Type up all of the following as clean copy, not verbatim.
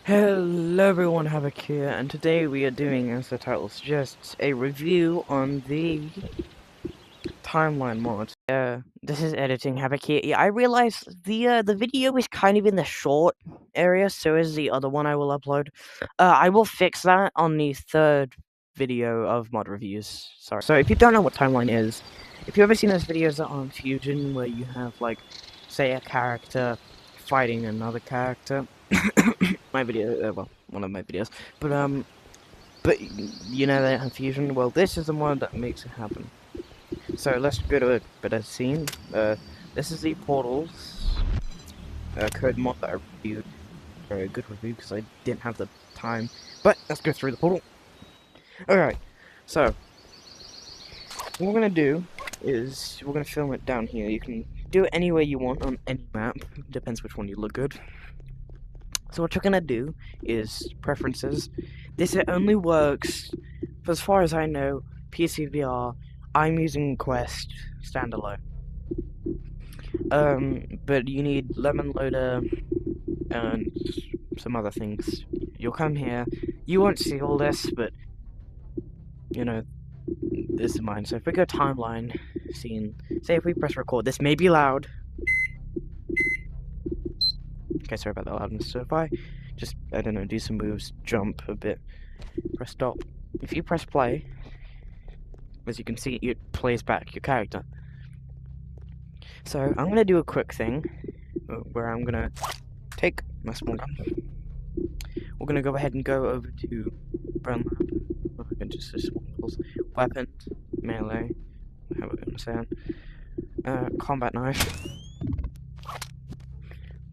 Hello everyone, Havoc here, and today we are doing, as the title suggests, a review on the timeline mod. This is editing Havoc here. Yeah, I realize the video is kind of in the short area, so is the other one I will upload. I will fix that on the third video of mod reviews. Sorry. So if you don't know what timeline is, if you've ever seen those videos on Fusion where you have like, say, a character fighting another character. My video, well, one of my videos, but you know that confusion. Well, this is the one that makes it happen. So let's go to a better scene. This is the Portals code mod that I reviewed. Very good review because I didn't have the time. But let's go through the portal. Alright, so what we're gonna do is we're gonna film it down here. You can do it any way you want on any map. Depends which one you look good. So what you're gonna do is preferences. This only works, for as far as I know, PC VR. I'm using Quest standalone. But you need Lemon Loader and some other things. You'll come here. You won't see all this, but you know, this is mine. So if we go timeline scene, say if we press record, this may be loud. Okay, sorry about the loudness. So if I just, I don't know, do some moves, jump a bit, press stop. If you press play, as you can see, it plays back your character. So I'm going to do a quick thing, where I'm going to take my small gun. We're going to go ahead and go over to Burn Lab. I can just weapons, melee, how we're going to say it, combat knife.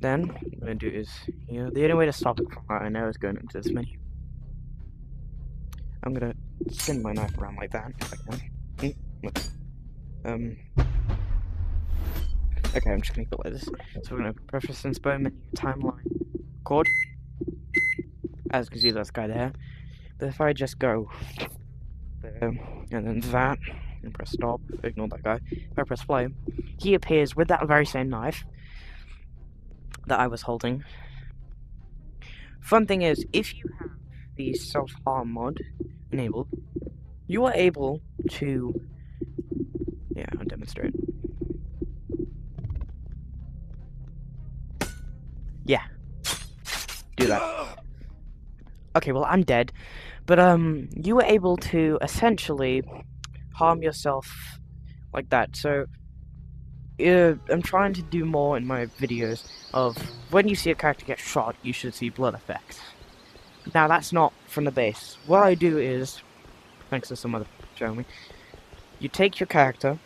Then, what I'm going to do is, the only way to stop it from what I know is going into this menu. I'm going to spin my knife around like that, if I can. Okay, I'm just going to go like this. So we're going to preferences, bow menu, timeline, record. As you can see, there's a guy there. But if I just go there, and then that, and press stop, ignore that guy. If I press play, he appears with that very same knife that I was holding. Fun thing is, if you have the self-harm mod enabled, you are able to, I'll demonstrate. Yeah, do that. Okay, well, I'm dead, but you were able to essentially harm yourself like that. So I'm trying to do more in my videos of when you see a character get shot, you should see blood effects. Now that's not from the base. What I do is, thanks to some other showing me, you take your character,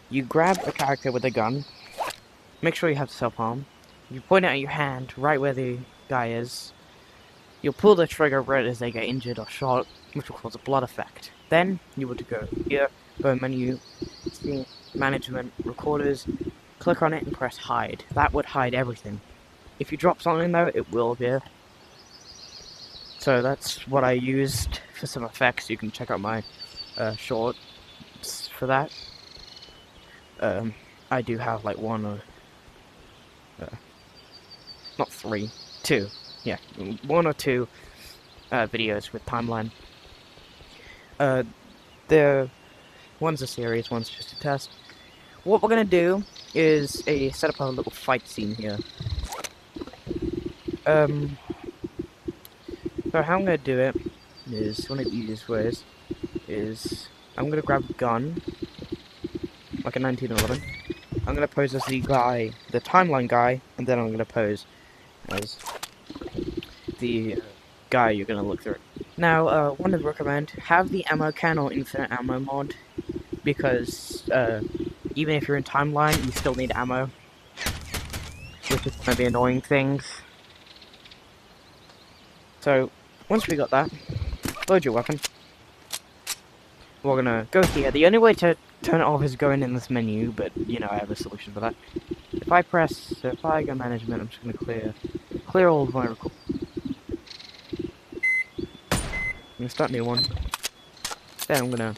you grab a character with a gun, make sure you have self-harm, you point it at your hand right where the guy is, you'll pull the trigger right as they get injured or shot, which will cause a blood effect. Then you want to go here, go menu, see management, recorders, click on it and press hide. That would hide everything. If you drop something though, it will appear. So that's what I used for some effects. You can check out my shorts for that. I do have like one or not three, two. Yeah, one or two videos with timeline. One's a series, one's just a test. What we're gonna do is set up a little fight scene here. So how I'm gonna do it is, one of the easiest ways is, I'm gonna grab a gun, like a 1911. I'm gonna pose as the guy, the timeline guy, and then I'm gonna pose as the guy you're gonna look through. Now, one would recommend, have the ammo can or infinite ammo mod, because even if you're in timeline, you still need ammo, which is gonna be annoying things. So, once we got that, load your weapon. We're gonna go here. The only way to turn it off is going in this menu, but, I have a solution for that. If I go management, I'm just gonna clear all of my records. I'm gonna start a new one. Then I'm gonna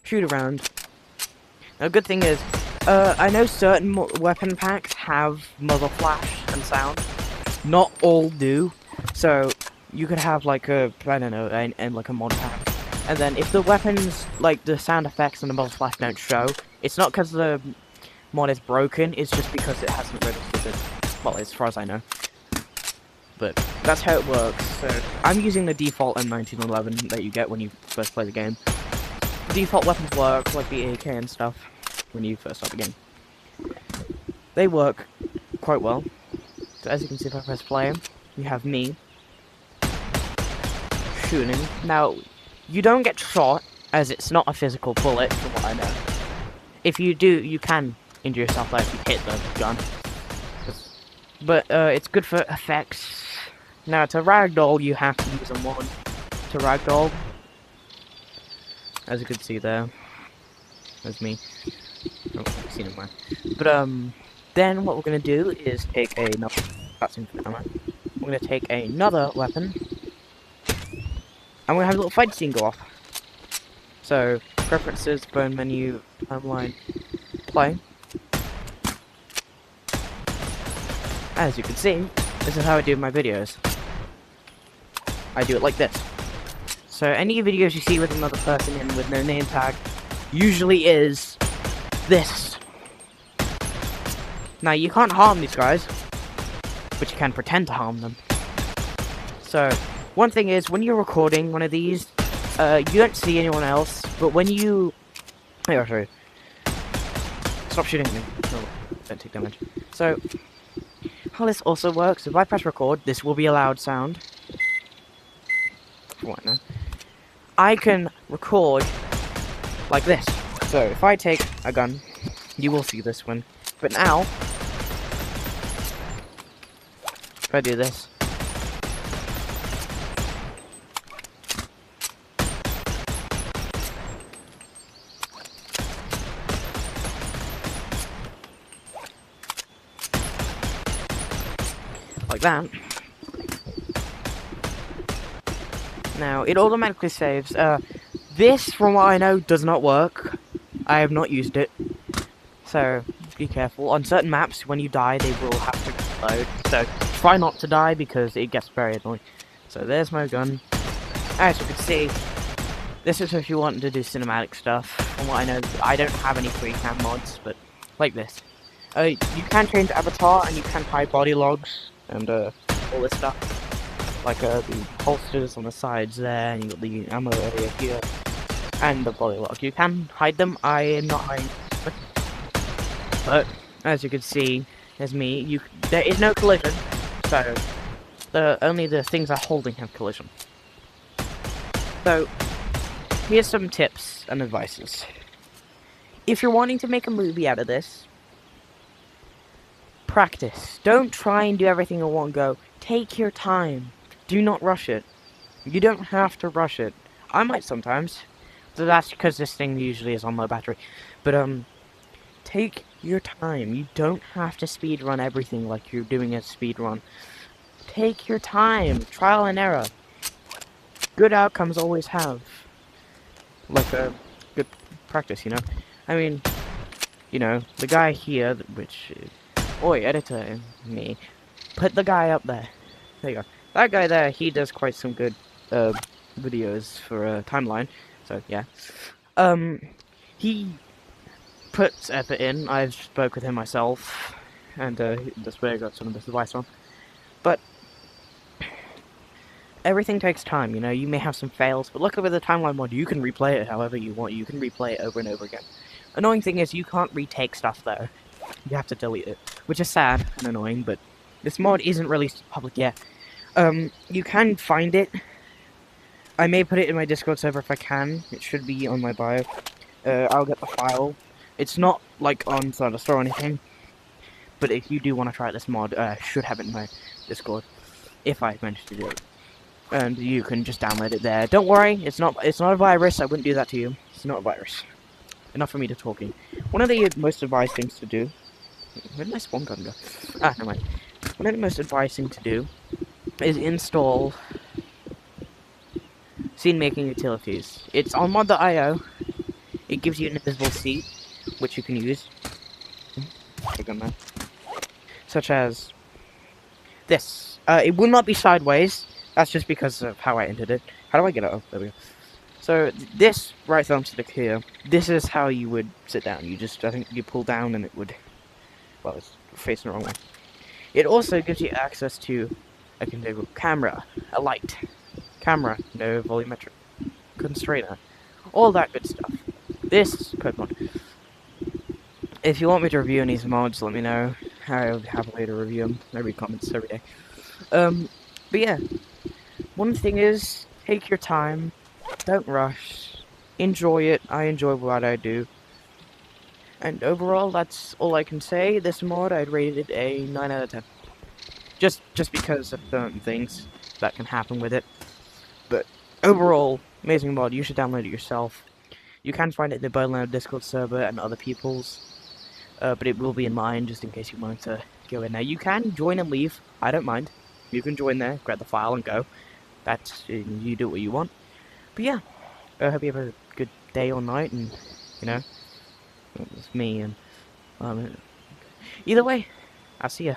shoot around. Now, good thing is, I know certain weapon packs have muzzle flash and sound. Not all do. So you could have like a, I don't know, and like a mod pack. And then if the weapons, like the sound effects and the muzzle flash don't show, it's not because the mod is broken, it's just because it hasn't registered it. Well, as far as I know. But that's how it works. So I'm using the default M1911 that you get when you first play the game. The default weapons work, like the AK and stuff, when you first start the game. They work quite well. So as you can see, if I press play, you have me shooting. Now, you don't get shot, as it's not a physical bullet, from what I know. If you do, you can injure yourself though if you hit the gun. But it's good for effects. Now, to ragdoll, you have to use a mod to ragdoll. As you can see there. That's me. Oh, I've seen it more. But, then what we're gonna do is take another... We're gonna take another weapon. And we're gonna have a little fight scene go off. So, preferences, burn menu, timeline, play. As you can see, this is how I do my videos. I do it like this. So any videos you see with another person in with no name tag usually is this. Now you can't harm these guys, but you can pretend to harm them. So one thing is, when you're recording one of these, you don't see anyone else, but when you... Here, I'll show you. Stop shooting me. No, don't take damage. So, how this also works, if I press record, this will be a loud sound. What now? I can record like this. So, if I take a gun, you will see this one. But now, if I do this, like that. Now, it automatically saves. This, from what I know, does not work. I have not used it. So, be careful. On certain maps, when you die, they will have to reload. So, try not to die because it gets very annoying. So, there's my gun. As you can see, this is if you want to do cinematic stuff. From what I know, I don't have any free cam mods, but like this. You can change avatar and you can hide body logs and all this stuff. Like the holsters on the sides there, and you got the ammo area here, and the body log. You can hide them. I am not hiding. But as you can see, there's me. There is no collision, so only the things I'm holding have collision. So here's some tips and advices. If you're wanting to make a movie out of this, practice. Don't try and do everything in one go. Take your time. Do not rush it. You don't have to rush it. I might sometimes. So that's because this thing usually is on low battery. But, take your time. You don't have to speedrun everything like you're doing a speedrun. Take your time. Trial and error. Good outcomes always have. Like a good practice, you know? I mean, you know, the guy here, which... Oi, editor, me. Put the guy up there. There you go. That guy there, he does quite some good videos for a timeline. So yeah, he puts effort in. I've spoke with him myself, and that's where I got some of this advice from. But everything takes time. You know, you may have some fails, but luckily with the timeline mod, you can replay it however you want. You can replay it over and over again. Annoying thing is, you can't retake stuff though. You have to delete it, which is sad and annoying. But this mod isn't released to the public yet. You can find it. I may put it in my Discord server if I can. It should be on my bio. I'll get the file. It's not like on Thunderstorm or anything. But if you do want to try out this mod, I should have it in my Discord if I manage to do it. And you can just download it there. Don't worry, it's not a virus. I wouldn't do that to you. It's not a virus. Enough for me to talking. One of the most advised things to do. Where did my spawn gun go? Ah, never mind. One of the most advised thing to do is install scene making utilities. It's on mod.io. It gives you an invisible seat, which you can use. click on that. Such as this. It will not be sideways. That's just because of how I entered it. How do I get it? Oh, there we go. So this right thumbstick here, this is how you would sit down. You just, I think you pull down and it would, well, it's facing the wrong way. It also gives you access to a configurable camera, a light, camera, no volumetric constrainer, all that good stuff. This code mod. If you want me to review any of these mods, let me know. I'll happily to review them. I read comments every day. But yeah, one thing is, take your time, don't rush, enjoy it. I enjoy what I do. And overall, that's all I can say. This mod, I'd rate it a 9 out of 10. Just because of certain things that can happen with it. But overall, amazing mod. You should download it yourself. You can find it in the Birdland Discord server and other people's. But it will be in mine, just in case you wanted to go in there. You can join and leave. I don't mind. You can join there, grab the file, and go. That's, you do what you want. But yeah, I hope you have a good day or night, and, you know, it's me, and, either way, I'll see ya.